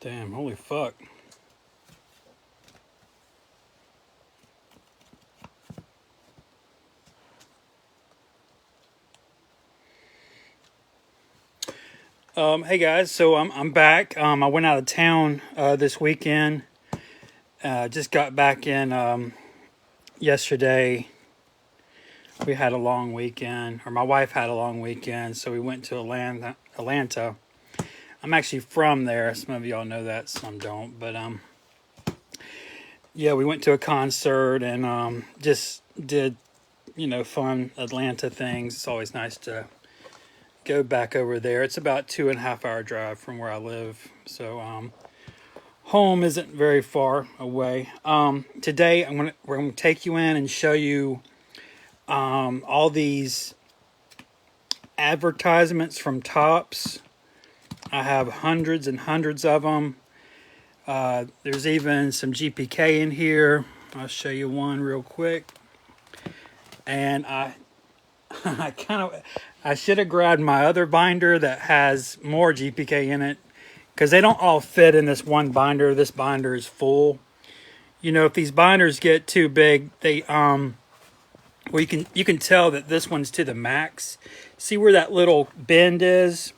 Damn, holy fuck. Hey guys, so I'm back. I went out of town this weekend. Just got back in yesterday. We had a long weekend, or my wife had a long weekend, so we went to Atlanta. I'm actually from there. Some of y'all know that, some don't. But yeah, we went to a concert and just did, fun Atlanta things. It's always nice to go back over there. It's about 2.5 hour drive from where I live, so home isn't very far away. Today we're gonna take you in and show you all these advertisements from Tops. I have hundreds and hundreds of them. There's even some GPK in here. I'll show you one real quick. And I should have grabbed my other binder that has more GPK in it, because they don't all fit in this one binder. This binder is full. If these binders get too big, they well, you can tell that this one's to the max. See where that little bend is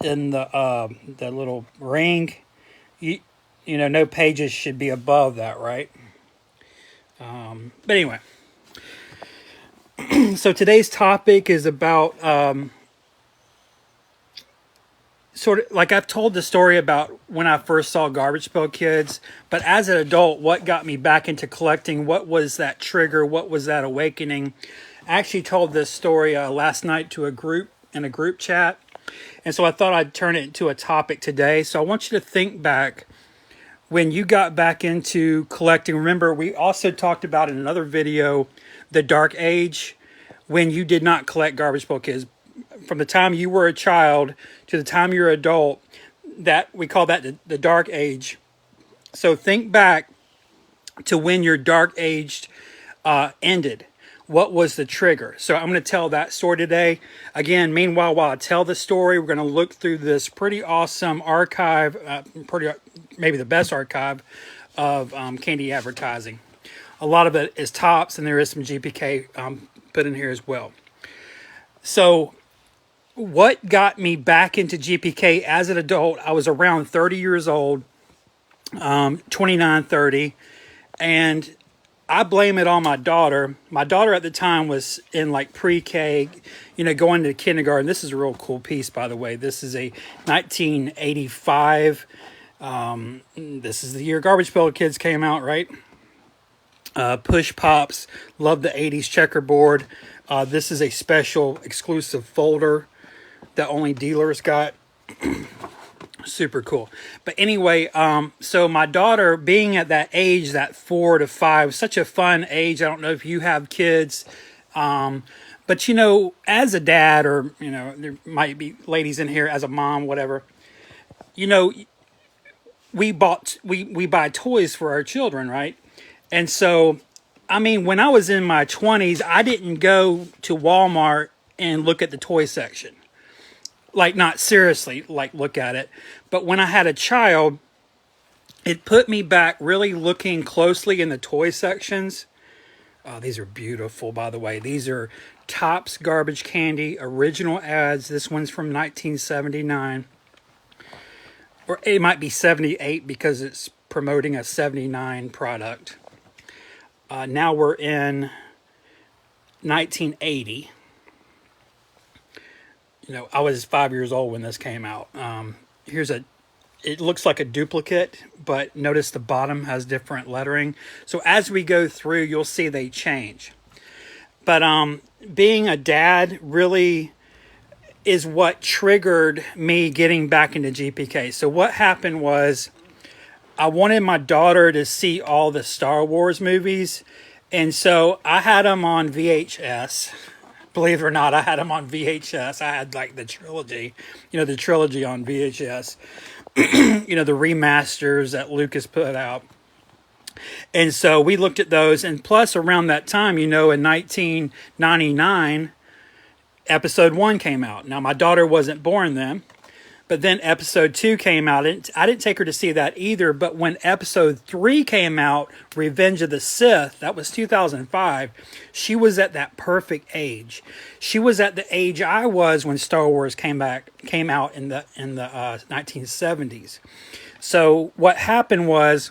in the little ring? No pages should be above that, right? But anyway. So today's topic is about sort of like I've told the story about when I first saw Garbage Pail Kids, but as an adult, what got me back into collecting? What was that trigger? What was that awakening? I actually told this story last night to a group chat, and so I thought I'd turn it into a topic today. So I want you to think back when you got back into collecting. Remember, we also talked about in another video the dark age, when you did not collect Garbage Pail Kids. From the time you were a child to the time you're an adult, that we call that the dark age. So think back to when your dark age ended. What was the trigger? So I'm going to tell that story today. Again, meanwhile, while I tell the story, we're going to look through this pretty awesome archive, maybe the best archive of candy advertising. A lot of it is Tops, and there is some GPK put in here as well. So what got me back into GPK as an adult? I was around 30 years old, 29, 30, and I blame it on my daughter. My daughter at the time was in like pre-K, going to kindergarten. This is a real cool piece, by the way. This is a 1985. This is the year Garbage Pail Kids came out, right? Push Pops, love the 80s checkerboard. This is a special exclusive folder that only dealers got. Super cool. But anyway, so my daughter, being at that age, that 4 to 5, such a fun age. I don't know if you have kids, but as a dad, or there might be ladies in here as a mom, whatever, we buy toys for our children, right? And so, when I was in my 20s, I didn't go to Walmart and look at the toy section. Like, not seriously, like, look at it. But when I had a child, it put me back really looking closely in the toy sections. Oh, these are beautiful, by the way. These are Tops Garbage Candy original ads. This one's from 1979. Or it might be 78 because it's promoting a 79 product. Now we're in 1980. I was 5 years old when this came out. It looks like a duplicate, but notice the bottom has different lettering. So as we go through, you'll see they change. But being a dad really is what triggered me getting back into GPK. So what happened was, I wanted my daughter to see all the Star Wars movies, and so I had them on VHS. Believe it or not, I had them on VHS. I had like the trilogy, the trilogy on VHS, the remasters that Lucas put out. And so we looked at those, and plus around that time, in 1999, episode 1 came out. Now, my daughter wasn't born then, But then episode 2 came out. I didn't take her to see that either. But when episode 3 came out, Revenge of the Sith, that was 2005, she was at that perfect age. She was at the age I was when Star Wars came out in the 1970s. So what happened was,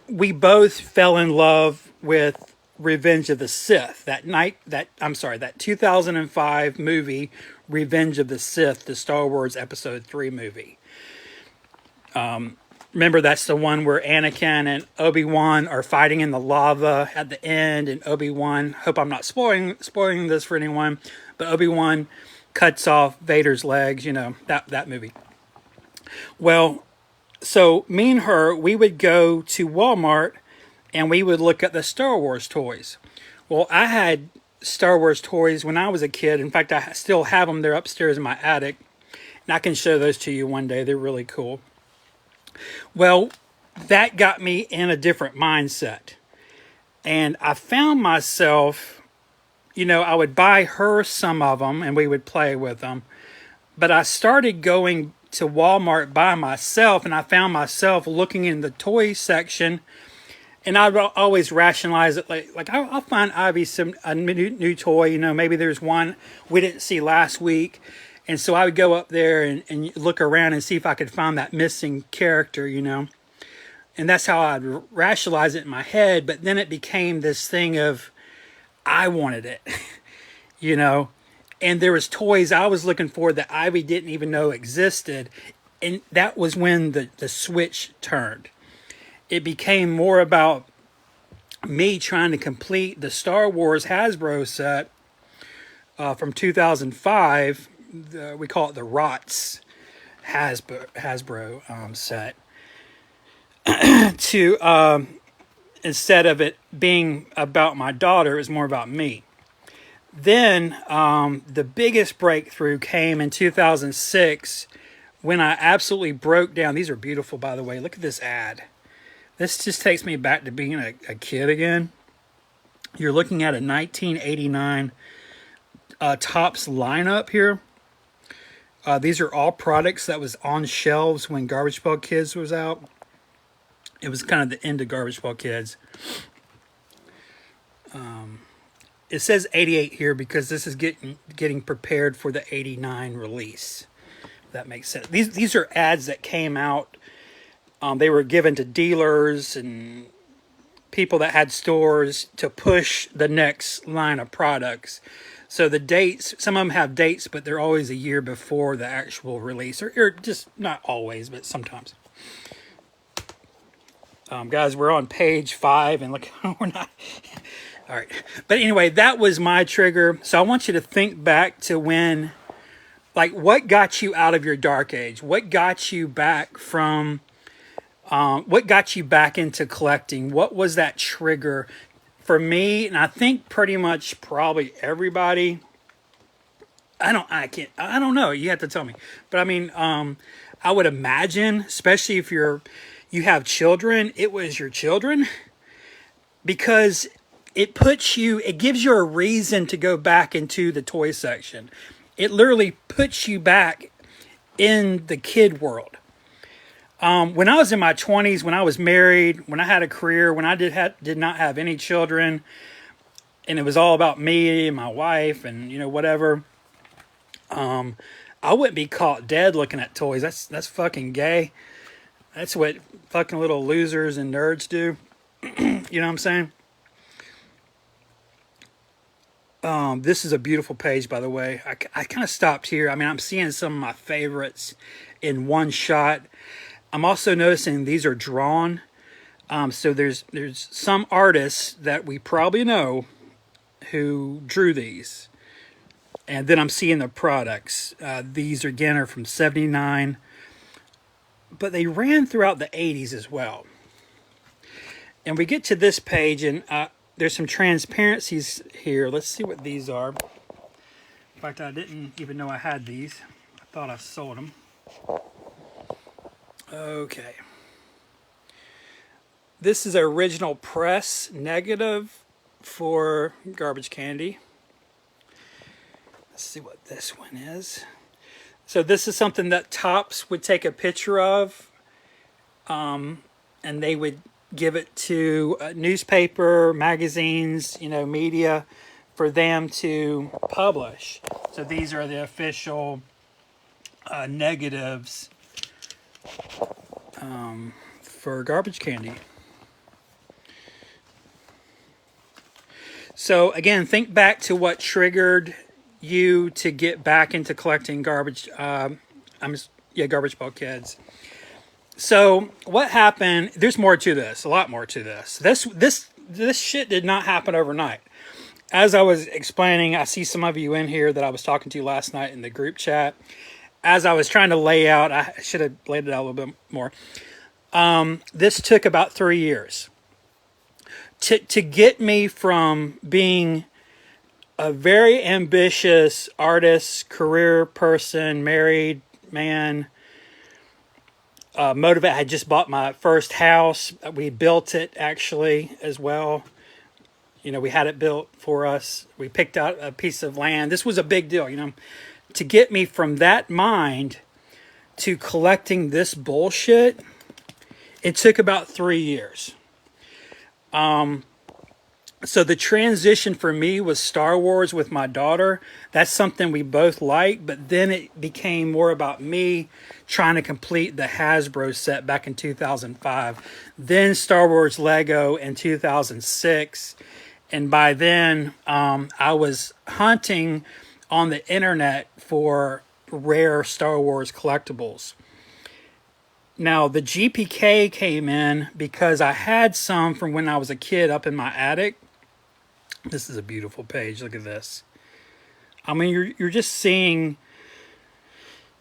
we both fell in love with Revenge of the Sith. That 2005 movie, Revenge of the Sith, the Star Wars Episode 3 movie. Remember, that's the one where Anakin and Obi-Wan are fighting in the lava at the end, and Obi-Wan, hope I'm not spoiling this for anyone, but Obi-Wan cuts off Vader's legs, that movie. Well, so me and her, we would go to Walmart and we would look at the Star Wars toys. Well, I had Star Wars toys when I was a kid. In fact, I still have them. They're upstairs in my attic. And I can show those to you one day. They're really cool. Well, that got me in a different mindset. And I found myself, I would buy her some of them and we would play with them. But I started going to Walmart by myself, and I found myself looking in the toy section, and I'd always rationalize it like I'll find Ivy a new toy, maybe there's one we didn't see last week, and so I would go up there and look around and see if I could find that missing character, and that's how I'd rationalize it in my head. But then it became this thing of I wanted it, And there was toys I was looking for that Ivy didn't even know existed. And that was when the switch turned. It became more about me trying to complete the Star Wars Hasbro set from 2005. We call it the ROTS Hasbro set. To instead of it being about my daughter, it was more about me. Then the biggest breakthrough came in 2006 when I absolutely broke down. These are beautiful, by the way. Look at this ad. This just takes me back to being a kid again. You're looking at a 1989 Topps lineup here. These are all products that was on shelves when Garbage Pail Kids was out. It was kind of the end of Garbage Pail Kids. It says 88 here because this is getting prepared for the 89 release. If that makes sense. These are ads that came out. They were given to dealers and people that had stores to push the next line of products. So the dates, some of them have dates, but they're always a year before the actual release. Or just not always, but sometimes. Guys, we're on page 5 and look, we're not... All right. But anyway, that was my trigger. So I want you to think back to when, what got you out of your dark age? What got you back from, what got you back into collecting? What was that trigger for me? And I think pretty much probably everybody, I don't know. You have to tell me. But I mean, I would imagine, especially if you have children, it was your children, because it gives you a reason to go back into the toy section. It literally puts you back in the kid world. When I was in my 20s, when I was married, when I had a career, when I did not have any children, and it was all about me and my wife and, whatever, I wouldn't be caught dead looking at toys. That's fucking gay. That's what fucking little losers and nerds do. You know what I'm saying? This is a beautiful page, by the way. I kind of stopped here. I mean, I'm seeing some of my favorites in one shot. I'm also noticing these are drawn. So there's some artists that we probably know who drew these. And then I'm seeing the products. These, again, are from 79. But they ran throughout the 80s as well. And we get to this page, and there's some transparencies here. Let's see what these are. In fact, I didn't even know I had these. I thought I sold them. Okay. This is an original press negative for Garbage Candy. Let's see what this one is. So this is something that Topps would take a picture of, and they would give it to a newspaper, magazines, media, for them to publish. So these are the official negatives for garbage candy. So again, think back to what triggered you to get back into collecting garbage. Garbage Pail Kids. So what happened? There's more to this. A lot more to this. This shit did not happen overnight. As I was explaining, I see some of you in here that I was talking to last night in the group chat. As I was trying to lay out, I should have laid it out a little bit more. This took about 3 years to get me from being a very ambitious artist, career person, married man, motivated. I had just bought my first house. We built it actually as well. We had it built for us. We picked out a piece of land. This was a big deal, to get me from that mind to collecting this bullshit. It took about 3 years. So the transition for me was Star Wars with my daughter. That's something we both like, but then it became more about me trying to complete the Hasbro set back in 2005. Then Star Wars Lego in 2006. And by then, I was hunting on the internet for rare Star Wars collectibles. Now, the GPK came in because I had some from when I was a kid up in my attic. This is a beautiful page. Look at this. I mean, you're just seeing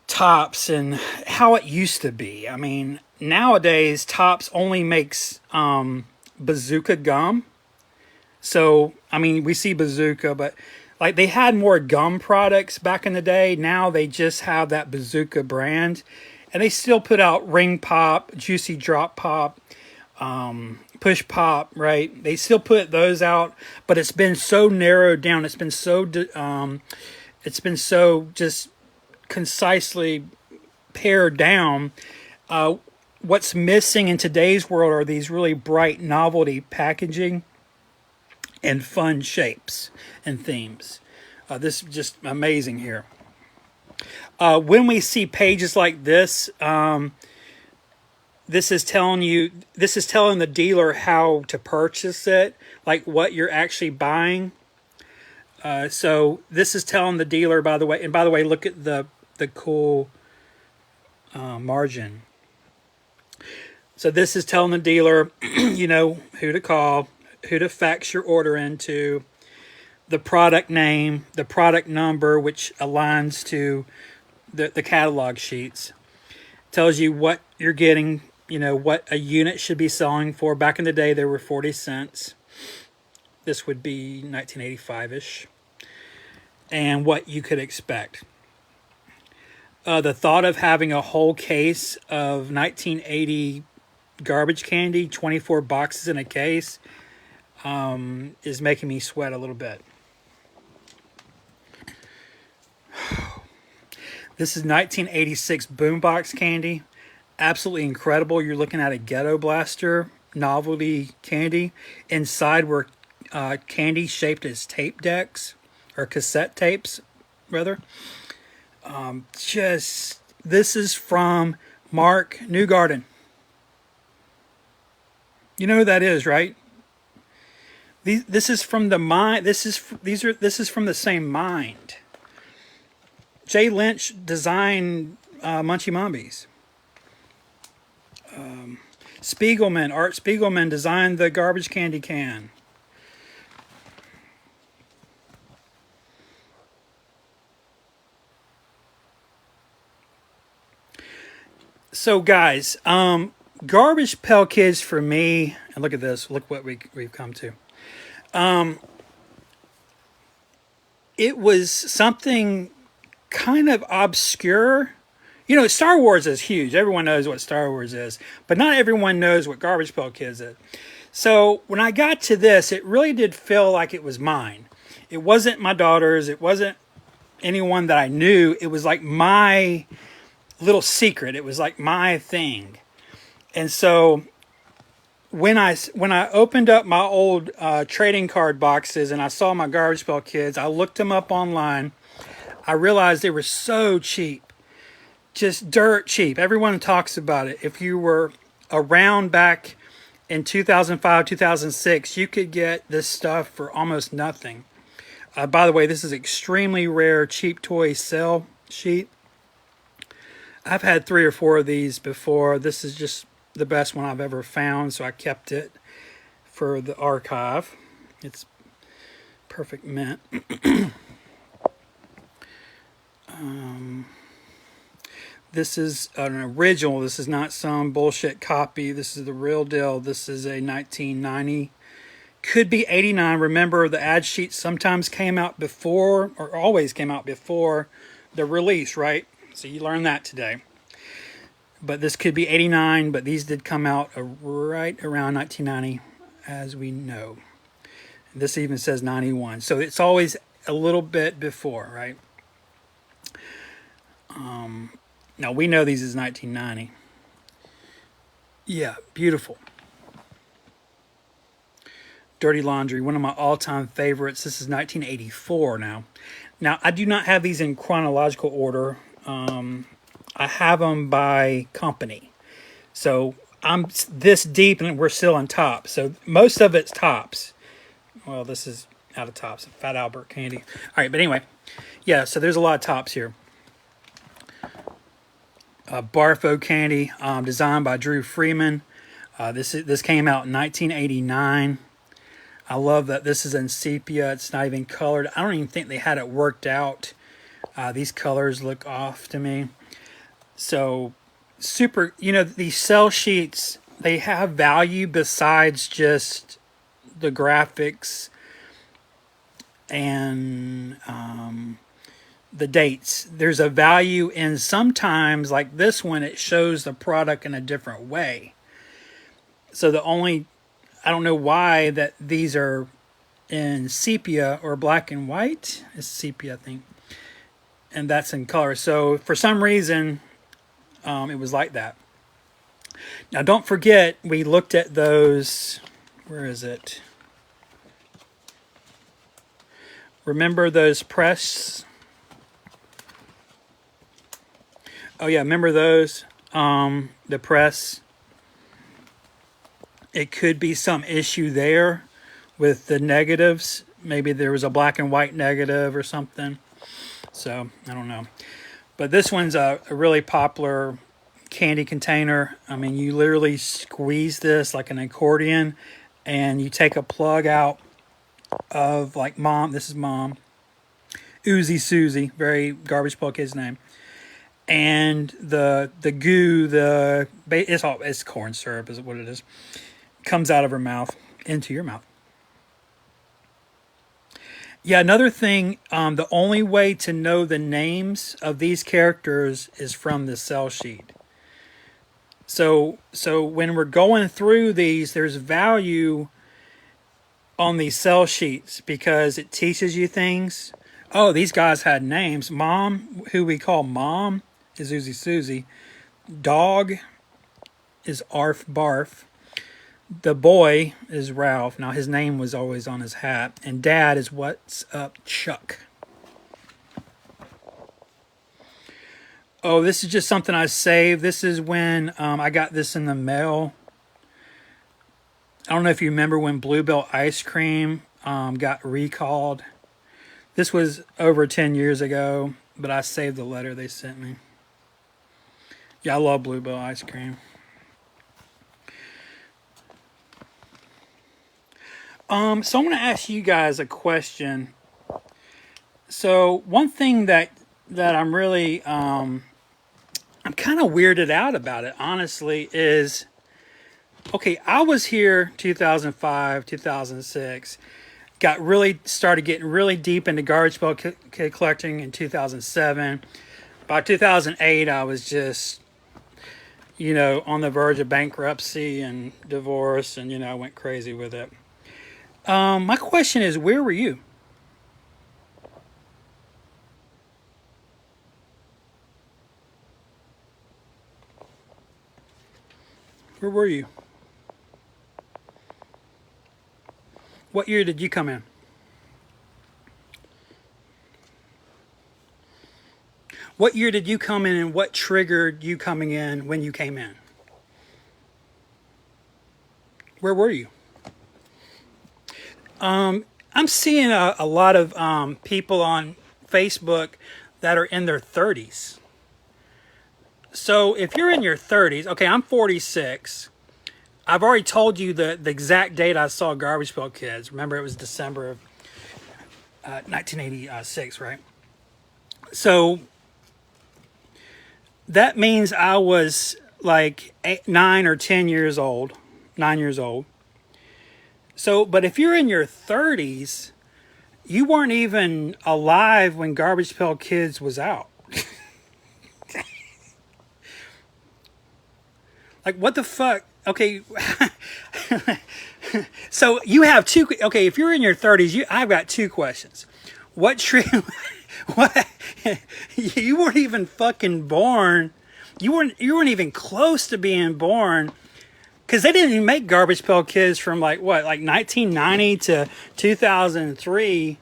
Topps and how it used to be. I mean, nowadays, Topps only makes Bazooka gum. So, I mean, we see Bazooka, but like they had more gum products back in the day. Now they just have that Bazooka brand. And they still put out Ring Pop, Juicy Drop Pop, Push Pop, right? They still put those out, but it's been so narrowed down. It's been so just concisely pared down. What's missing in today's world are these really bright novelty packaging and fun shapes and themes. This is just amazing here. When we see pages like this, this is telling the dealer how to purchase it, like what you're actually buying. So this is telling the dealer, by the way, look at the cool margin. So this is telling the dealer, who to call, who to fax your order into, the product name, the product number, which aligns to the catalog sheets. Tells you what you're getting, what a unit should be selling for. Back in the day, they were 40 cents. This would be 1985-ish. And what you could expect. The thought of having a whole case of 1980 garbage candy, 24 boxes in a case, is making me sweat a little bit. This is 1986 boombox candy. Absolutely incredible. You're looking at a Ghetto Blaster novelty candy. Inside were candy shaped as tape decks, or cassette tapes, rather. This is from Mark Newgarden. You know who that is, right? This is from the mind. This is from the same mind. Jay Lynch designed Munchie Mombies. Art Spiegelman designed the garbage candy can. So guys, Garbage Pail Kids for me, and look at this, look what we've come to. It was something kind of obscure. Star Wars is huge. Everyone knows what Star Wars is, but not everyone knows what Garbage Pail Kids is. So when I got to this, it really did feel like it was mine. It wasn't my daughter's. It wasn't anyone that I knew. It was like my little secret. It was like my thing. And so when I opened up my old trading card boxes and I saw my Garbage Pail Kids, I looked them up online. I realized they were so cheap, just dirt cheap. Everyone talks about it. If you were around back in 2005, 2006, you could get this stuff for almost nothing. By the way, this is extremely rare cheap toy sale sheet. I've had 3 or 4 of these before. This is just the best one I've ever found, so I kept it for the archive. It's perfect mint. This is an original. This is not some bullshit copy. This is the real deal. This is a 1990. Could be 89. Remember, the ad sheets sometimes came out before, or always came out before the release, right? So you learned that today. But this could be 89, but these did come out right around 1990, as we know. This even says 91. So it's always a little bit before, right? Now, we know these is 1990. Yeah, beautiful. Dirty Laundry, one of my all-time favorites. This is 1984 now. Now, I do not have these in chronological order. I have them by company. So I'm this deep and we're still on top. So most of it's tops. Well, this is out of tops. Fat Albert candy. All right, but anyway. Yeah, so there's a lot of tops here. Barfo candy, designed by Drew Freeman. This came out in 1989. I love that this is in sepia. It's not even colored. I don't even think they had it worked out. These colors look off to me. So super, these sell sheets, they have value besides just the graphics and the dates. There's a value in sometimes, like this one, it shows the product in a different way. So I don't know why that these are in sepia or black and white. It's sepia, I think. And that's in color. So for some reason, it was like that. Now, don't forget, we looked at those. Where is it? Remember those press? Oh, yeah, remember those? The press. It could be some issue there with the negatives. Maybe there was a black and white negative or something. So, I don't know. But this one's a really popular candy container. I mean, you literally squeeze this like an accordion and you take a plug out of like Mom. This is Mom. Uzi Susie, very Garbage Pail Kid's name. And the goo, it's corn syrup is what it is, comes out of her mouth into your mouth. Yeah, another thing, the only way to know the names of these characters is from the sell sheet. So when we're going through these, there's value on these sell sheets because it teaches you things. Oh, these guys had names. Mom, who we call Mom, is Uzi Susie. Dog is Arf Barf. The boy is Ralph. Now, his name was always on his hat. And Dad is What's Up, Chuck. Oh, this is just something I saved. This is when I got this in the mail. I don't know if you remember when Bluebell ice cream got recalled. This was over 10 years ago, but I saved the letter they sent me. Yeah, I love Bluebell ice cream. So I'm going to ask you guys a question. So one thing that I'm really, I'm kind of weirded out about it, honestly, is, okay, I was here 2005, 2006, started getting really deep into Garbage Pail Kid collecting in 2007. By 2008, I was just, on the verge of bankruptcy and divorce, and, I went crazy with it. My question is, where were you? Where were you? What year did you come in? What year did you come in, and what triggered you coming in when you came in? Where were you? I'm seeing a lot of people on Facebook that are in their 30s. So if you're in your 30s, okay, I'm 46. I've already told you the exact date I saw Garbage Pail Kids. Remember, it was December of 1986, right? So that means I was like 9 or 10 years old, 9 years old. So, but if you're in your 30s, you weren't even alive when Garbage Pail Kids was out. Like, what the fuck? Okay. So you have two. Okay, if you're in your 30s, I've got two questions. What what? You weren't even fucking born. You weren't even close to being born. Because they didn't even make Garbage Pail Kids from like 1990 to 2003.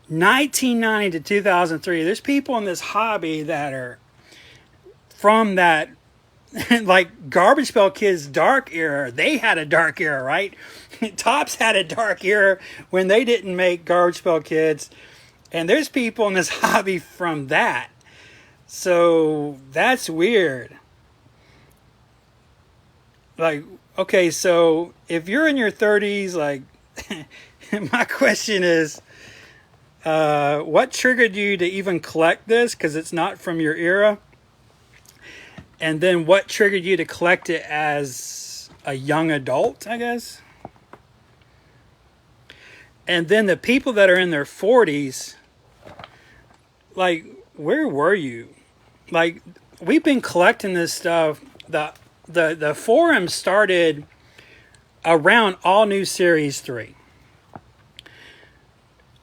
1990 to 2003. There's people in this hobby that are from that, like Garbage Pail Kids dark era. They had a dark era, right? Tops had a dark era when they didn't make Garbage Pail Kids. And there's people in this hobby from that. So that's weird. Like, okay, so if you're in your 30s, like, my question is, what triggered you to even collect this? Because it's not from your era. And then what triggered you to collect it as a young adult, I guess? And then the people that are in their 40s, like, where were you? Like, we've been collecting this stuff. The forum started around All New Series 3.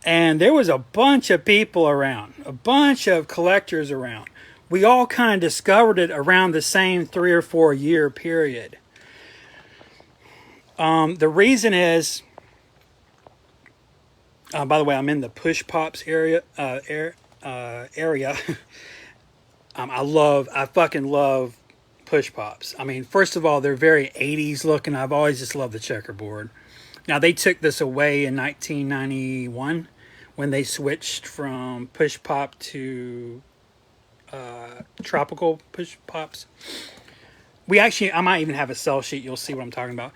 And there was a bunch of people around, a bunch of collectors around. We all kind of discovered it around the same 3 or 4 year period. The reason is, by the way, I'm in the Push Pops area. Area. I fucking love Push Pops. I mean, first of all, they're very 80s looking. I've always just loved the checkerboard. Now, they took this away in 1991 when they switched from Push Pop to tropical Push Pops. I might even have a sell sheet. You'll see what I'm talking about.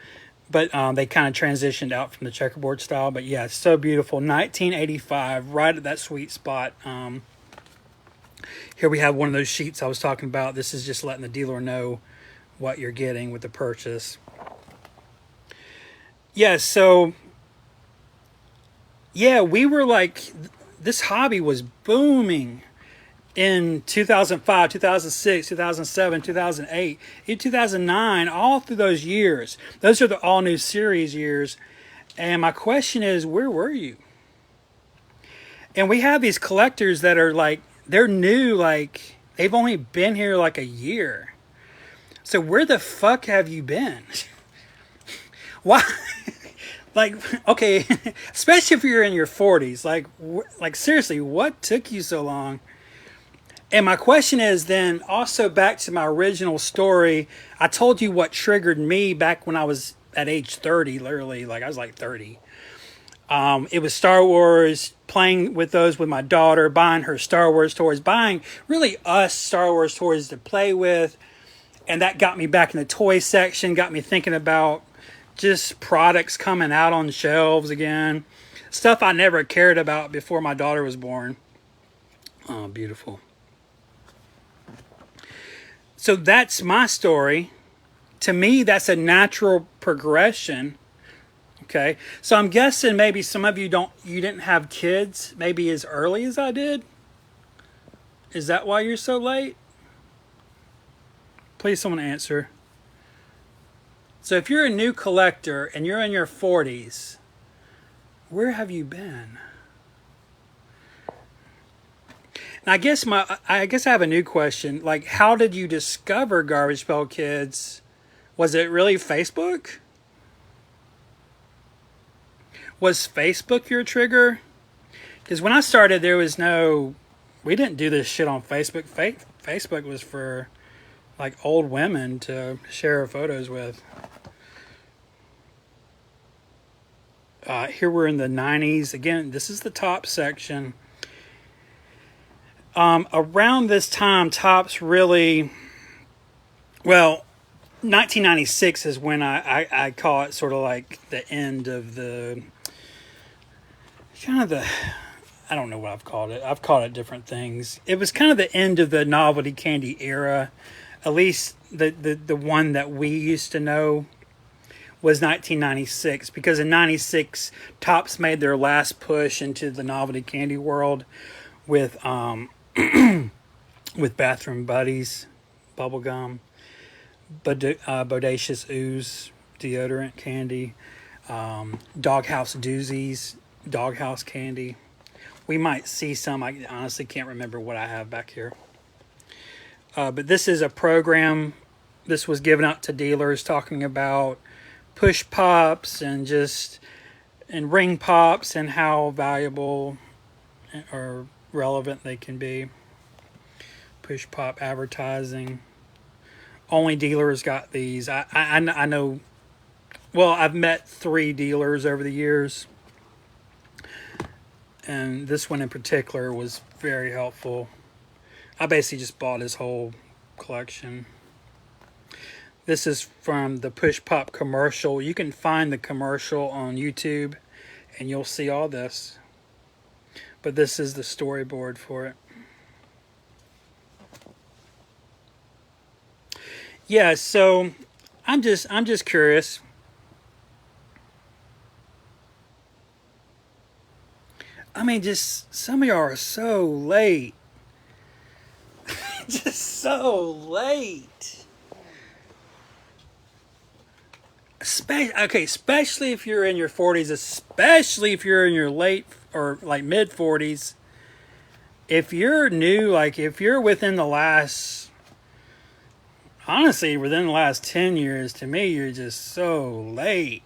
But they kind of transitioned out from the checkerboard style. But yeah, it's so beautiful. 1985, right at that sweet spot. Here we have one of those sheets I was talking about. This is just letting the dealer know what you're getting with the purchase. Yeah, so yeah, we were like, this hobby was booming in 2005, 2006, 2007, 2008, in 2009, all through those years. Those are the All New Series years. And my question is, where were you? And we have these collectors that are like, they're new, like, they've only been here like a year. So where the fuck have you been? Why? Like, okay, especially if you're in your 40s. Like seriously, what took you so long? And my question is then also back to my original story. I told you what triggered me back when I was at age 30, literally. Like, I was like 30. It was Star Wars, playing with those with my daughter, buying her Star Wars toys, buying really us Star Wars toys to play with. And that got me back in the toy section, got me thinking about just products coming out on shelves again. Stuff I never cared about before my daughter was born. Oh, beautiful. So that's my story. To me, that's a natural progression. Okay, so I'm guessing maybe some of you didn't have kids maybe as early as I did. Is that why you're so late? Please, someone answer. So if you're a new collector and you're in your 40s, where have you been? And I guess I have a new question. Like, how did you discover Garbage Pail Kids Was it really Facebook? Was Facebook your trigger? Because when I started, there was no, we didn't do this shit on Facebook. Facebook was for like old women to share photos with. Here we're in the 90s. Again, this is the top section. Around this time, tops really, well, 1996 is when I call it sort of like the end of the, kind of the, I don't know what I've called it. I've called it different things. It was kind of the end of the novelty candy era. At least the one that we used to know was 1996, because in 96 Tops made their last push into the novelty candy world with with Bathroom Buddies, bubblegum, Bodacious Ooze, deodorant candy, Doghouse Doozies, Doghouse candy. We might see some. I honestly can't remember what I have back here. But this is a program. This was given out to dealers talking about push pops and ring pops and how valuable or relevant they can be. Push pop advertising. Only dealers got these. I know. Well, I've met 3 dealers over the years, and this one in particular was very helpful. I basically just bought his whole collection. This is from the Push Pop commercial. You can find the commercial on YouTube, and you'll see all this. But this is the storyboard for it. Yeah, so I'm just curious. I mean, just some of y'all are so late. Just so late. Especially if you're in your 40s, especially if you're in your late or like mid 40s. If you're new, like if you're within the last, honestly, within the last 10 years, to me, you're just so late.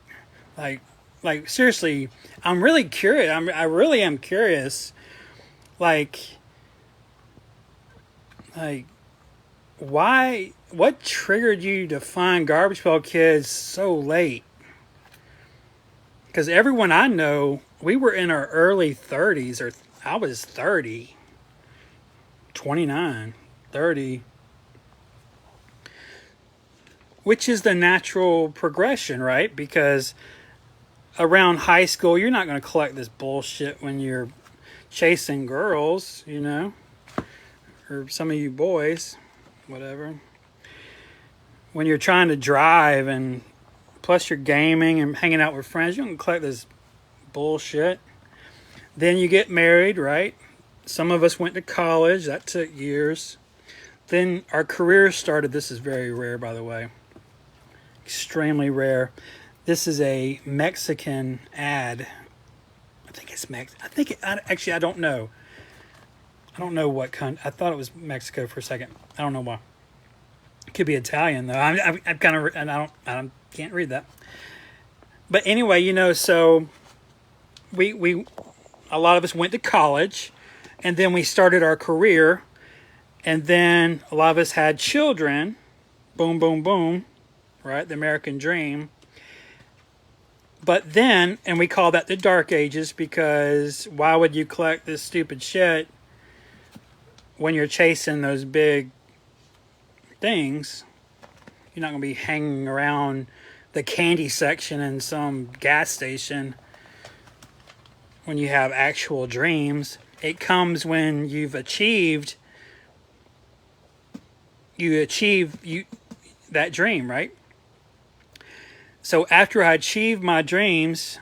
Like seriously, I'm really curious. I really am curious. Like, why? What triggered you to find Garbage Pail Kids so late? Because everyone I know, we were in our early 30s, or I was 30, 29, 30, which is the natural progression, right? Because around high school, you're not going to collect this bullshit when you're chasing girls, you know, or some of you boys, whatever. When you're trying to drive and plus you're gaming and hanging out with friends, you don't collect this bullshit. Then you get married, right? Some of us went to college. That took years. Then our careers started. This is very rare, by the way. Extremely rare. This is a Mexican ad. I think it's actually, I don't know. I don't know what country. I thought it was Mexico for a second. I don't know why. It could be Italian though. I'm kind of, and I can't read that. But anyway, you know, so we a lot of us went to college, and then we started our career, and then a lot of us had children. Boom, boom, boom. Right, the American dream. But then, and we call that the Dark Ages, because why would you collect this stupid shit when you're chasing those big things? You're not going to be hanging around the candy section in some gas station when you have actual dreams. It comes when you achieve that dream, right? So after I achieved my dreams,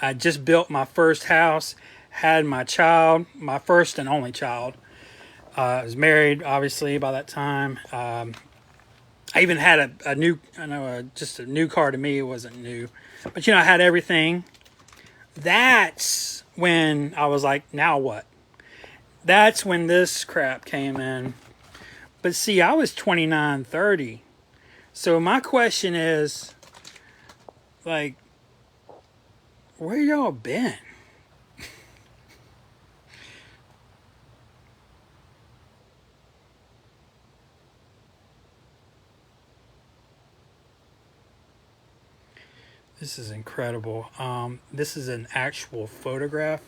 I just built my first house, had my child, my first and only child. I was married, obviously, by that time. I even had a new, just a new car to me. It wasn't new. But, you know, I had everything. That's when I was like, now what? That's when this crap came in. But see, I was 29, 30. So my question is, like, where y'all been? This is incredible. This is an actual photograph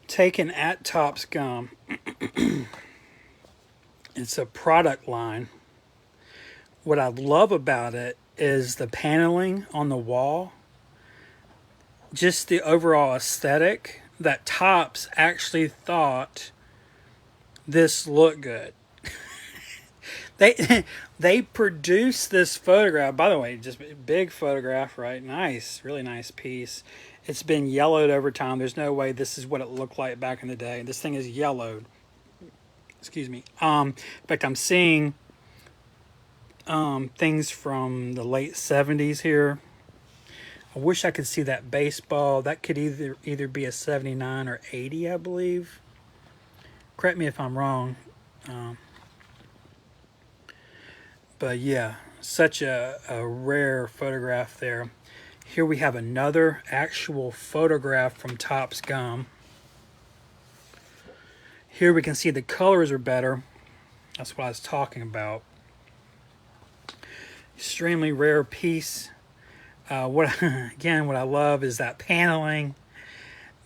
taken at Topps Gum. It's a product line. What I love about it is the paneling on the wall, just the overall aesthetic that Topps actually thought this looked good. They they produced this photograph. By the way, just a big photograph, right? Nice, really nice piece. It's been yellowed over time. There's no way this is what it looked like back in the day. This thing is yellowed. Excuse me. In fact, I'm seeing things from the late 70s here. I wish I could see that baseball. That could either be a 79 or 80, I believe. Correct me if I'm wrong. But yeah, such a rare photograph there. Here we have another actual photograph from Topps Gum. Here we can see the colors are better. That's what I was talking about. Extremely rare piece. What I love is that paneling.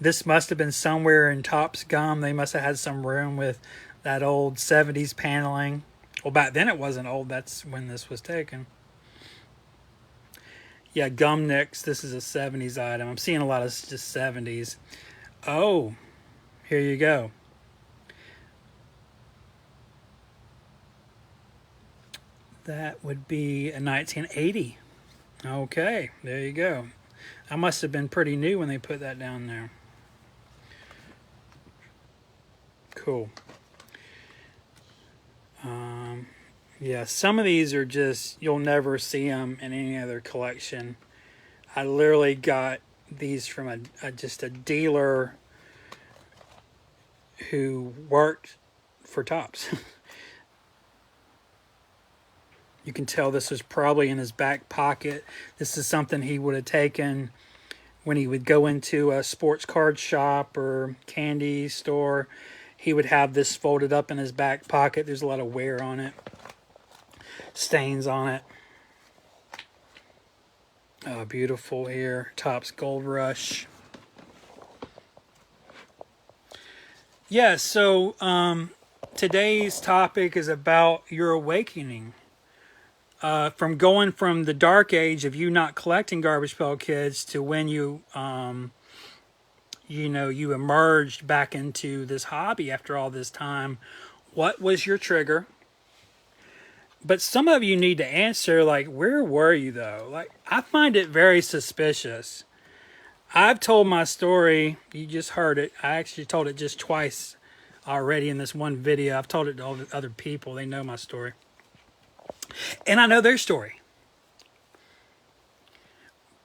This must have been somewhere in Topps Gum. They must have had some room with that old 70s paneling. Well, back then it wasn't old. That's when this was taken. Yeah, Gum Nicks. This is a 70s item. I'm seeing a lot of just 70s. Oh, here you go. That would be a 1980. Okay, there you go. I must have been pretty new when they put that down there. Cool. Yeah, some of these are just, you'll never see them in any other collection. I literally got these from just a dealer who worked for Topps. You can tell this was probably in his back pocket. This is something he would have taken when he would go into a sports card shop or candy store. He would have this folded up in his back pocket. There's a lot of wear on it, stains on it. Oh, beautiful here. Topps Gold Rush. Yeah, so today's topic is about your awakening. From going from the dark age of you not collecting Garbage Pail Kids to when you you emerged back into this hobby after all this time. What was your trigger? But some of you need to answer, like, where were you though? Like, I find it very suspicious. I've told my story. You just heard it. I actually told it just twice already in this one video. I've told it to all the other people. They know my story. And I know their story.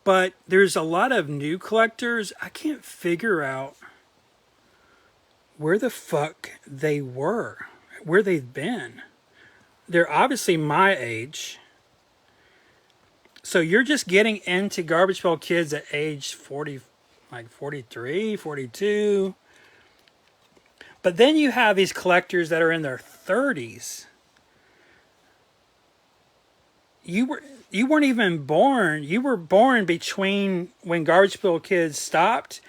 But there's a lot of new collectors. I can't figure out where the fuck they were, where they've been. They're obviously my age. So you're just getting into Garbage Pail Kids at age 40, like 43, 42. But then you have these collectors that are in their 30s. You weren't even born. You were born between when Garbage Pail Kids stopped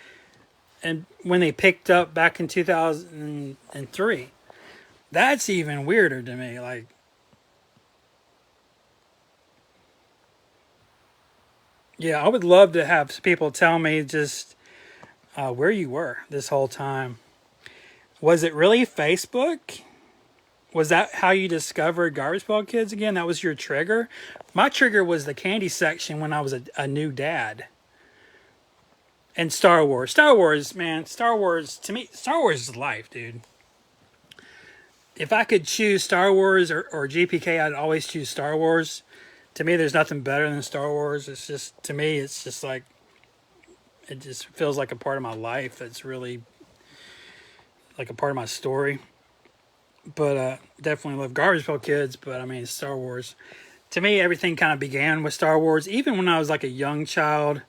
and when they picked up back in 2003. That's even weirder to me. Like, yeah, I would love to have people tell me just where you were this whole time. Was it really Facebook? Was that how you discovered Garbage Pail Kids again? That was your trigger? My trigger was the candy section when I was a new dad. And Star Wars. Star Wars, man. Star Wars, to me, Star Wars is life, dude. If I could choose Star Wars or GPK, I'd always choose Star Wars. To me, there's nothing better than Star Wars. It's just, to me, it's just like, it just feels like a part of my life. That's really like a part of my story. But definitely love Garbage Pail Kids. But I mean, Star Wars. To me, everything kind of began with Star Wars. Even when I was like a young child,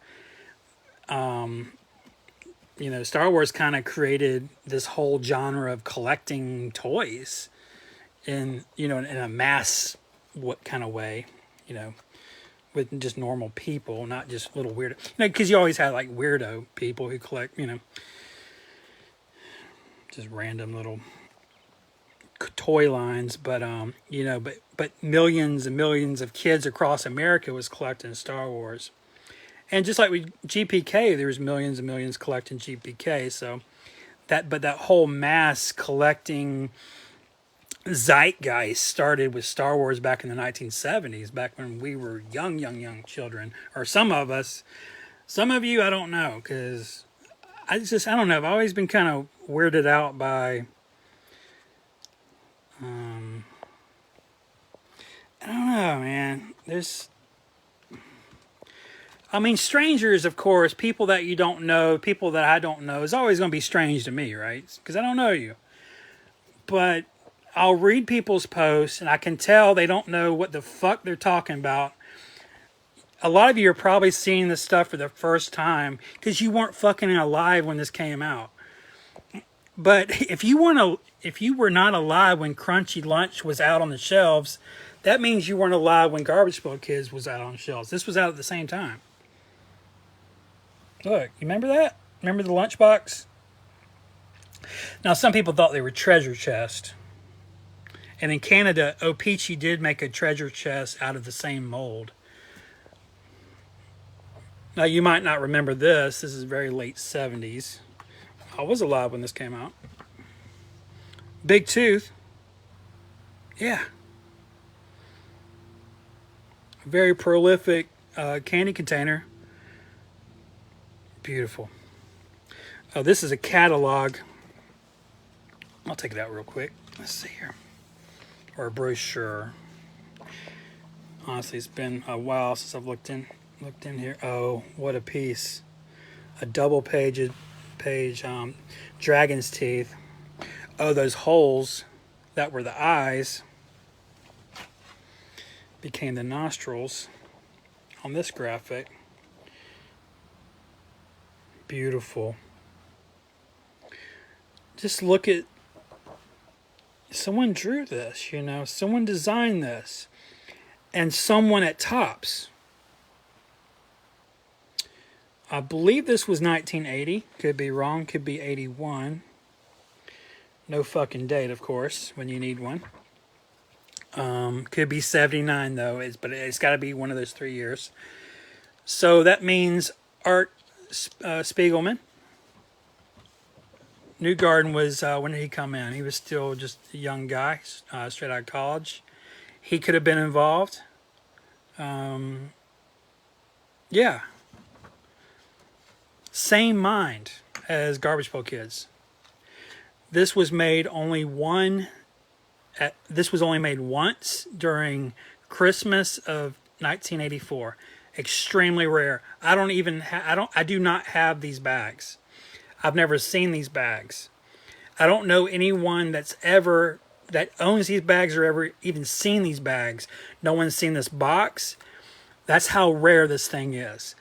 you know, Star Wars kind of created this whole genre of collecting toys in, you know, in a mass what kind of way, you know, with just normal people, not just little weirdo. You know, because you always had like weirdo people who collect, you know, just random little toy lines. But you know, but millions and millions of kids across America was collecting Star Wars. And just like with GPK, there was millions and millions collecting GPK. So that whole mass collecting zeitgeist started with Star Wars back in the 1970s, back when we were young children, or some of us. Some of you, I don't know, because I don't know. I've always been kind of weirded out by, I don't know, man. I mean, strangers, of course, people that you don't know, people that I don't know, is always going to be strange to me, right? Because I don't know you. But I'll read people's posts, and I can tell they don't know what the fuck they're talking about. A lot of you are probably seeing this stuff for the first time because you weren't fucking alive when this came out. But if you were not alive when Crunchy Lunch was out on the shelves, that means you weren't alive when Garbage Pail Kids was out on the shelves. This was out at the same time. Look, you remember that? Remember the lunchbox? Now, some people thought they were treasure chests. And in Canada, O-Pee-Chee did make a treasure chest out of the same mold. Now, you might not remember this. This is very late 70s. I was alive when this came out. Big Tooth. Yeah. Very prolific candy container. Beautiful. Oh, this is a catalog. I'll take it out real quick. Let's see here. Or a brochure. Honestly, it's been a while since I've looked in here. Oh, what a piece. A double page dragon's teeth. Oh, those holes that were the eyes became the nostrils on this graphic. Beautiful. Just look at, someone drew this, you know, someone designed this, and someone at Topps. I believe this was 1980. Could be wrong. Could be 81. No fucking date, of course, when you need one. Could be 79 though. But it's got to be one of those 3 years. So that means Art Spiegelman. Newgarden was, when did he come in? He was still just a young guy, straight out of college. He could have been involved. Yeah. Same mind as Garbage Pail Kids. This was made only made once during Christmas of 1984. Extremely rare. I do not have these bags. I've never seen these bags. I don't know anyone that owns these bags or ever even seen these bags. No one's seen this box. That's how rare this thing is.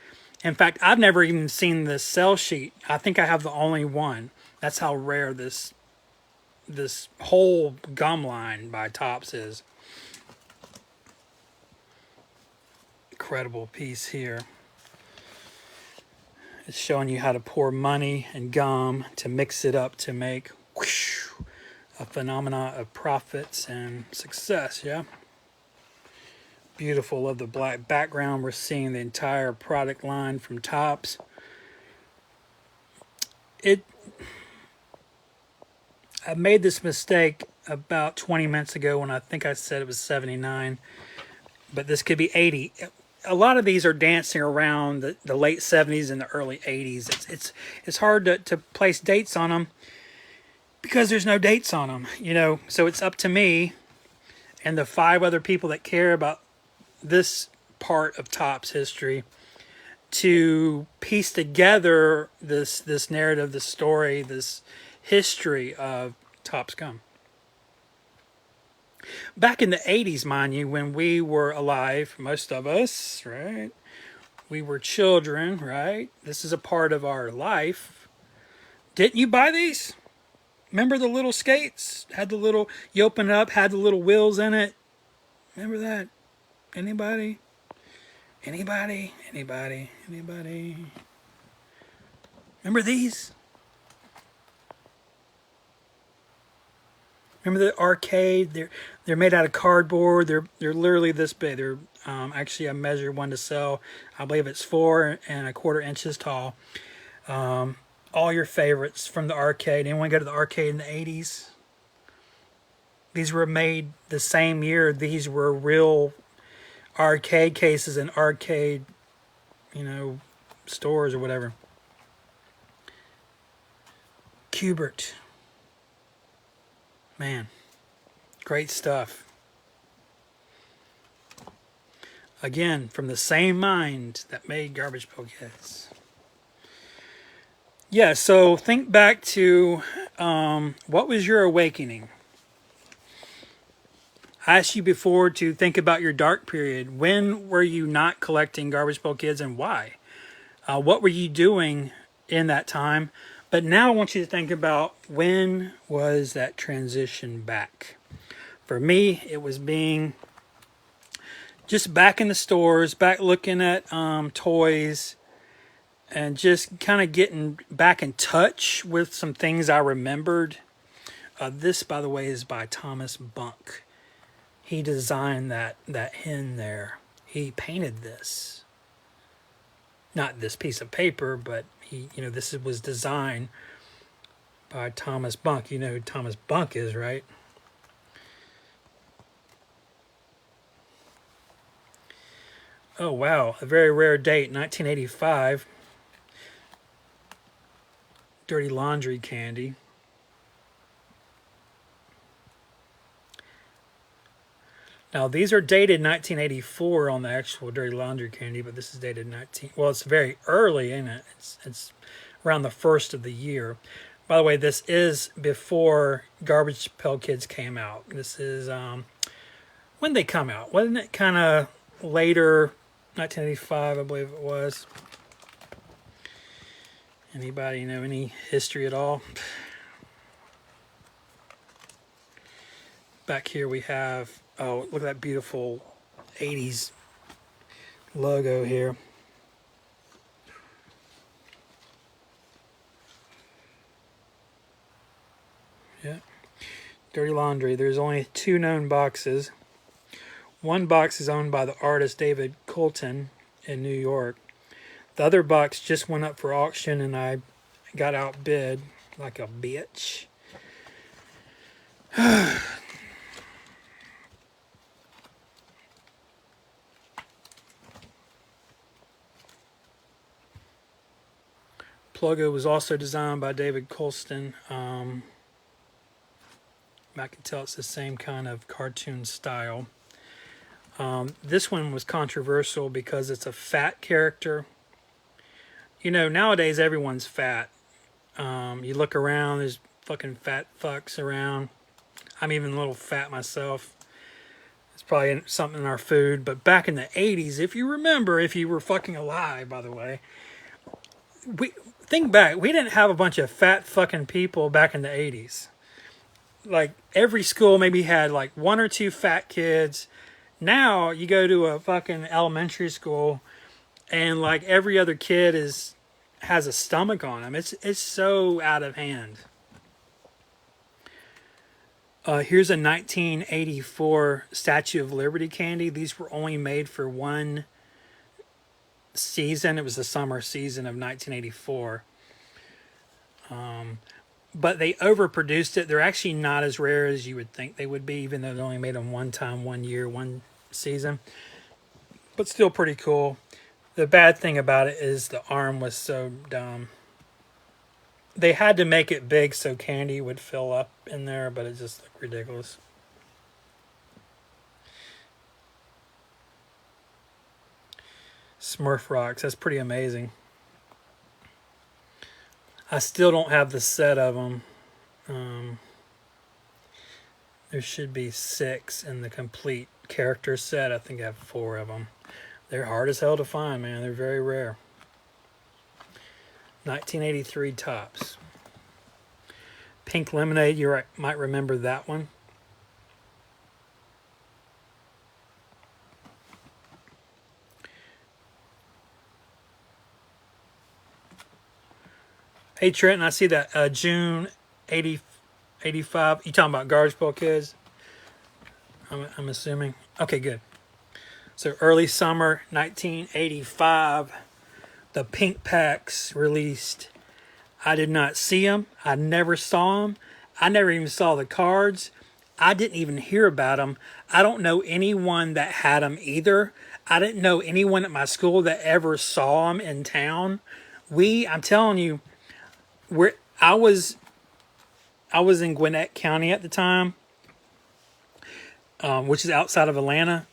In fact, I've never even seen this sell sheet. I think I have the only one. That's how rare this whole gum line by Topps is. Incredible piece here. It's showing you how to pour money and gum to mix it up to make whoosh, a phenomena of profits and success, yeah? Beautiful. Love the black background. We're seeing the entire product line from Topps. I made this mistake about 20 minutes ago when I think I said it was 79, but this could be 80. A lot of these are dancing around the late 70s and the early 80s. It's hard to place dates on them because there's no dates on them, you know. So it's up to me and the 5 other people that care about this part of Topps history to piece together this narrative, this story, this history of Topps gum. Back in the 80s, mind you, when we were alive, most of us, right? We were children, right? This is a part of our life. Didn't you buy these? Remember the little skates? Had the little, you open it up, had the little wheels in it. Remember that? Anybody? Anybody? Anybody? Anybody? Remember these? Remember the arcade? They're made out of cardboard. They're literally this big. They're actually I measured one to sell. I believe it's 4¼ inches tall. All your favorites from the arcade. Anyone go to the arcade in the 80s? These were made the same year. These were real arcade cases in arcade, stores or whatever. Cubert. Man, great stuff. Again, from the same mind that made Garbage Pail Kids. Yeah, so think back to what was your awakening? I asked you before to think about your dark period. When were you not collecting Garbage Pail Kids and why? What were you doing in that time? But now I want you to think about when was that transition back? For me, it was being just back in the stores, back looking at toys, and just kind of getting back in touch with some things I remembered. This, by the way, is by Thomas Bunk. He designed that hen there. He painted this. Not this piece of paper, but this was designed by Thomas Bunk. You know who Thomas Bunk is, right? Oh, wow. A very rare date, 1985. Dirty Laundry candy. Now, these are dated 1984 on the actual Dirty Laundry candy, but this is dated well, it's very early, ain't it? It's around the first of the year. By the way, this is before Garbage Pail Kids came out. This is, when they come out? Wasn't it kind of later, 1985, I believe it was? Anybody know any history at all? Back here we have, oh, look at that beautiful 80s logo here. Yeah. Dirty Laundry. There's only 2 known boxes. One box is owned by the artist David Coulton in New York. The other box just went up for auction and I got outbid like a bitch. Pluggo was also designed by David Colston. I can tell it's the same kind of cartoon style. This one was controversial because it's a fat character. Nowadays everyone's fat. You look around, there's fucking fat fucks around. I'm even a little fat myself. It's probably something in our food. But back in the 80s, if you remember, if you were fucking alive, by the way, think back, we didn't have a bunch of fat fucking people back in the 80s. Like, every school maybe had like 1 or 2 fat kids. Now, you go to a fucking elementary school and like every other kid has a stomach on them. It's so out of hand. Here's a 1984 Statue of Liberty candy. These were only made for one season. It was the summer season of 1984. But they overproduced it. They're actually not as rare as you would think they would be, even though they only made them one time, 1 year, 1 season. But still pretty cool. The bad thing about it is the arm was so dumb. They had to make it big so candy would fill up in there, but it just looked ridiculous. Smurf rocks, that's pretty amazing. I still don't have the set of them. There should be 6 in the complete character set. I think I have 4 of them. They're hard as hell to find, man. They're very rare. 1983 tops. Pink Lemonade, you might remember that one. Hey Trenton, I see that June 85. You talking about Garbage Pail Kids? I'm assuming. Okay, good. So early summer 1985, the Pink Packs released. I did not see them. I never saw them. I never even saw the cards. I didn't even hear about them. I don't know anyone that had them either. I didn't know anyone at my school that ever saw them in town. I'm telling you, I was in Gwinnett County at the time, which is outside of Atlanta,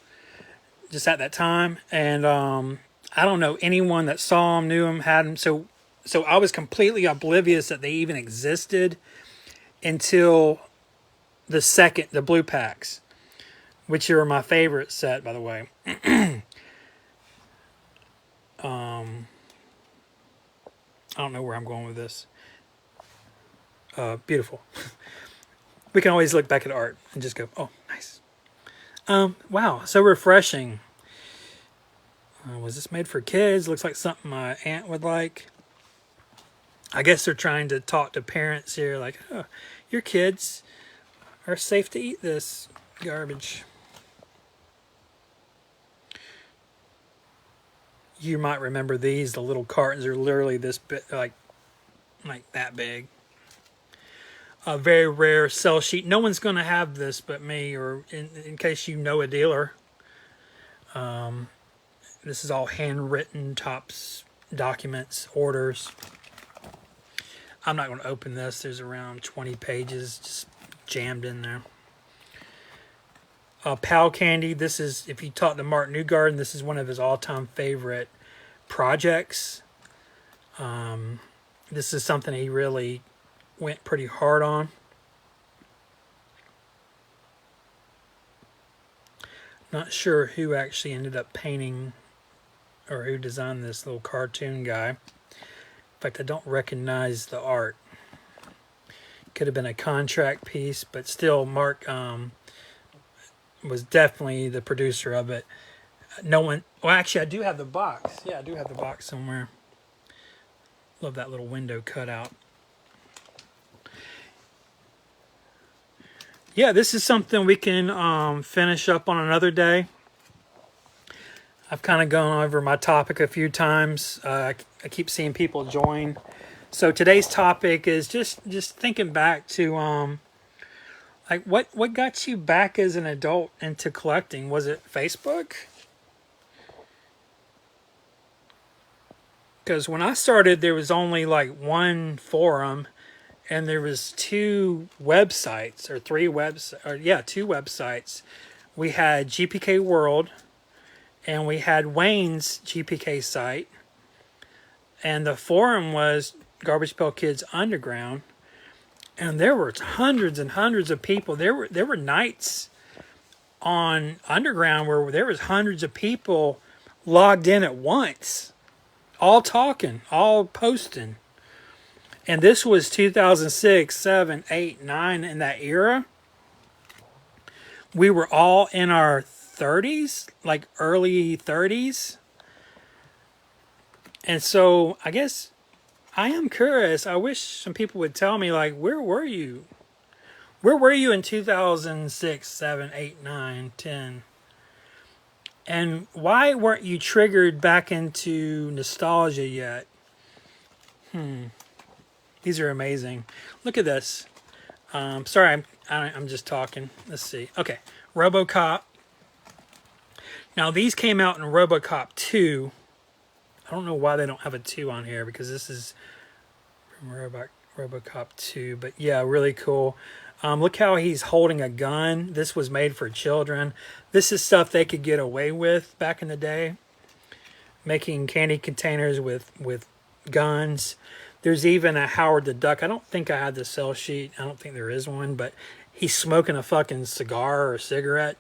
just at that time. And I don't know anyone that saw them, knew them, had them. So I was completely oblivious that they even existed until the blue packs, which are my favorite set, by the way. I don't know where I'm going with this. Beautiful. We can always look back at art and just go, oh, nice. Wow, so refreshing. Was this made for kids? Looks like something my aunt would like. I guess they're trying to talk to parents here, like, oh, your kids are safe to eat this garbage. You might remember these. The little cartons are literally this bit, like that big. A very rare sell sheet. No one's going to have this but me, or in case you know a dealer. This is all handwritten, tops, documents, orders. I'm not going to open this. There's around 20 pages just jammed in there. Pal Candy. This is, if you talk to Mark Newgarden, this is one of his all-time favorite projects. This is something he really went pretty hard on. Not sure who actually ended up painting or who designed this little cartoon guy. In fact, I don't recognize the art. Could have been a contract piece, but still, Mark was definitely the producer of it. No one, well, actually, I do have the box. Yeah, I do have the box somewhere. Love that little window cutout. Yeah, this is something we can finish up on another day. I've kind of gone over my topic a few times. I keep seeing people join. So today's topic is just thinking back to like what got you back as an adult into collecting? Was it Facebook? Because when I started, there was only like one forum. And there was 2 websites, or 3 websites, or yeah, 2 websites. We had GPK World, and we had Wayne's GPK site. And the forum was Garbage Pail Kids Underground. And there were hundreds and hundreds of people. There were nights on Underground where there was hundreds of people logged in at once, all talking, all posting. And this was 2006, 7, 8, 9, in that era. We were all in our 30s, like early 30s. And so I guess I am curious. I wish some people would tell me, like, where were you? Where were you in 2006, 7, 8, 9, 10? And why weren't you triggered back into nostalgia yet? These are amazing. Look at this. Sorry, I'm just talking. Let's see. Okay, RoboCop. Now, these came out in RoboCop 2. I don't know why they don't have a 2 on here, because this is from RoboCop 2. But yeah, really cool. Look how he's holding a gun. This was made for children. This is stuff they could get away with back in the day. Making candy containers with Guns. There's even a Howard the Duck. I don't think I had the sell sheet. I don't think there is one, but He's smoking a fucking cigar or a cigarette.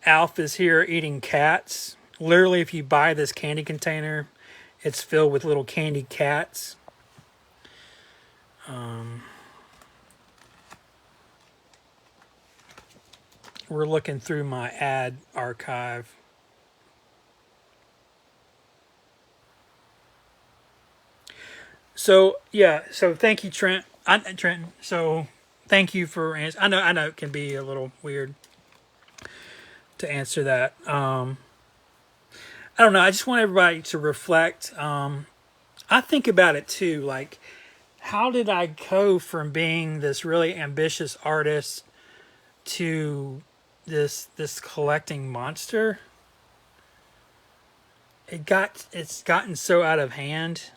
Alf is here eating cats. Literally, if you buy this candy container, it's filled with little candy cats. We're looking through my ad archive. So yeah, so thank you, Trent. Trenton. So thank you for answering. I know it can be a little weird to answer that. I don't know. I just want everybody to reflect. I think about it too. Like, how did I go from being this really ambitious artist to this collecting monster? It's gotten so out of hand.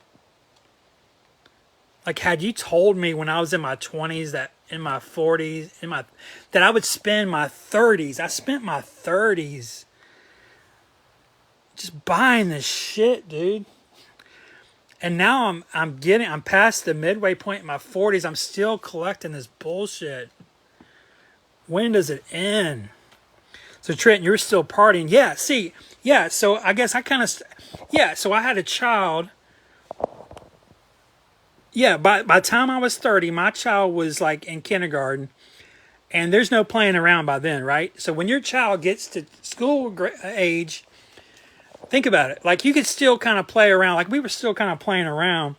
Like, had you told me when I was in my 20s, that in my 40s, that I would spend my 30s, I spent my 30s just buying this shit, dude. And now I'm past the midway point in my 40s. I'm still collecting this bullshit. When does it end? So Trent, you're still partying. Yeah, see. Yeah, so I guess so I had a child. Yeah, by the time I was 30, my child was like in kindergarten, and there's no playing around by then, right? So when your child gets to school age, think about it. Like, you could still kind of play around. Like, we were still kind of playing around.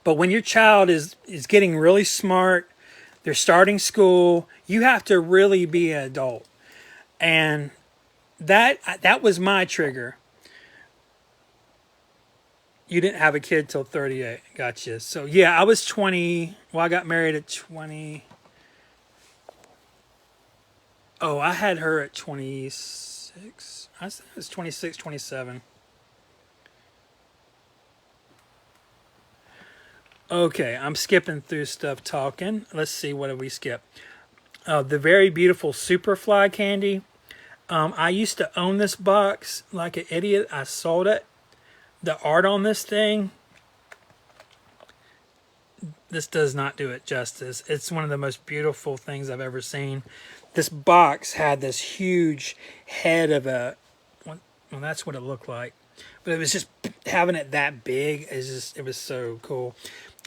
But when your child is getting really smart, they're starting school, you have to really be an adult. And that was my trigger. You didn't have a kid till 38. Gotcha. So, yeah, I was 20. Well, I got married at 20. Oh, I had her at 26. I was 26, 27. Okay, I'm skipping through stuff talking. Let's see, what did we skip? The very beautiful Superfly candy. I used to own this box like an idiot. I sold it. The art on this thing, this does not do it justice. It's one of the most beautiful things I've ever seen. This box had this huge head of a, well, that's what it looked like. But it was just, having it that big, it was so cool.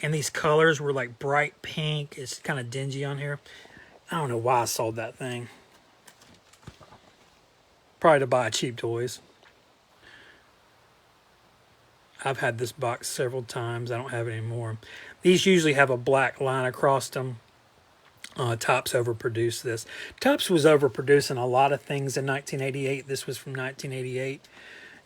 And these colors were like bright pink. It's kind of dingy on here. I don't know why I sold that thing. Probably to buy cheap toys. I've had this box several times. I don't have it anymore. These usually have a black line across them. Topps overproduced this. Topps was overproducing a lot of things in 1988. This was from 1988.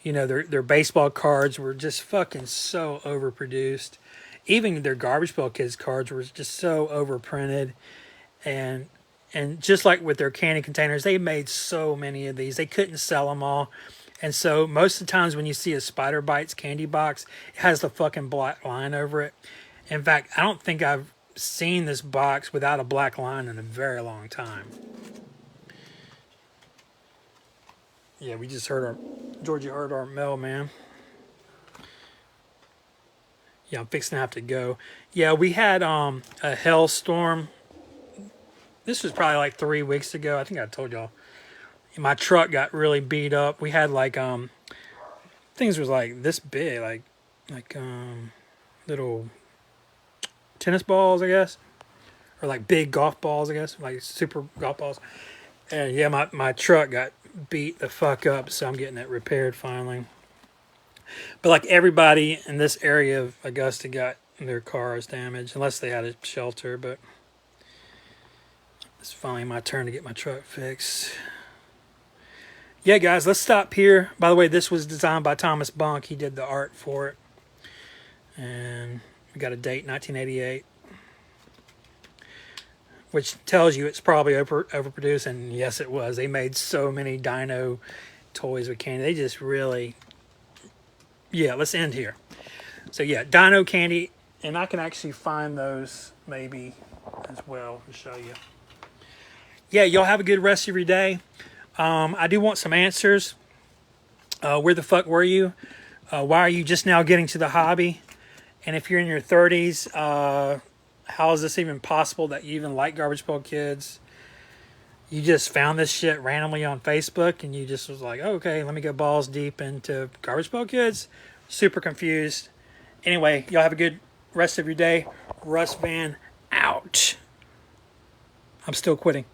You know, their baseball cards were just fucking so overproduced. Even their Garbage Pail Kids cards were just so overprinted. And just like with their candy containers, they made so many of these. They couldn't sell them all. And so most of the times when you see a Spider Bites candy box, it has the fucking black line over it. In fact, I don't think I've seen this box without a black line in a very long time. Yeah, we just heard Georgia heard our mailman. Yeah, I'm fixing to have to go. Yeah, we had a hailstorm. This was probably like 3 weeks ago. I think I told y'all. My truck got really beat up. We had like things was like this big, like little tennis balls, I guess, or like big golf balls, I guess, like super golf balls. And yeah, my truck got beat the fuck up, so I'm getting it repaired finally. But like everybody in this area of Augusta got their cars damaged, unless they had a shelter. But it's finally my turn to get my truck fixed. Yeah, guys, let's stop here. By the way, this was designed by Thomas Bunk. He did the art for it. And we got a date, 1988. Which tells you it's probably overproduced. And yes, it was. They made so many dino toys with candy. They just really... Yeah, let's end here. So yeah, dino candy. And I can actually find those maybe as well to show you. Yeah, y'all have a good rest of your day. I do want some answers. Where the fuck were you? Why are you just now getting to the hobby? And if you're in your 30s, How is this even possible that you even like Garbage Pail Kids? You just found this shit randomly on Facebook and you just was like, oh, okay, let me go balls deep into Garbage Pail Kids. Super confused. Anyway, y'all have a good rest of your day. Russ Van out. I'm still quitting.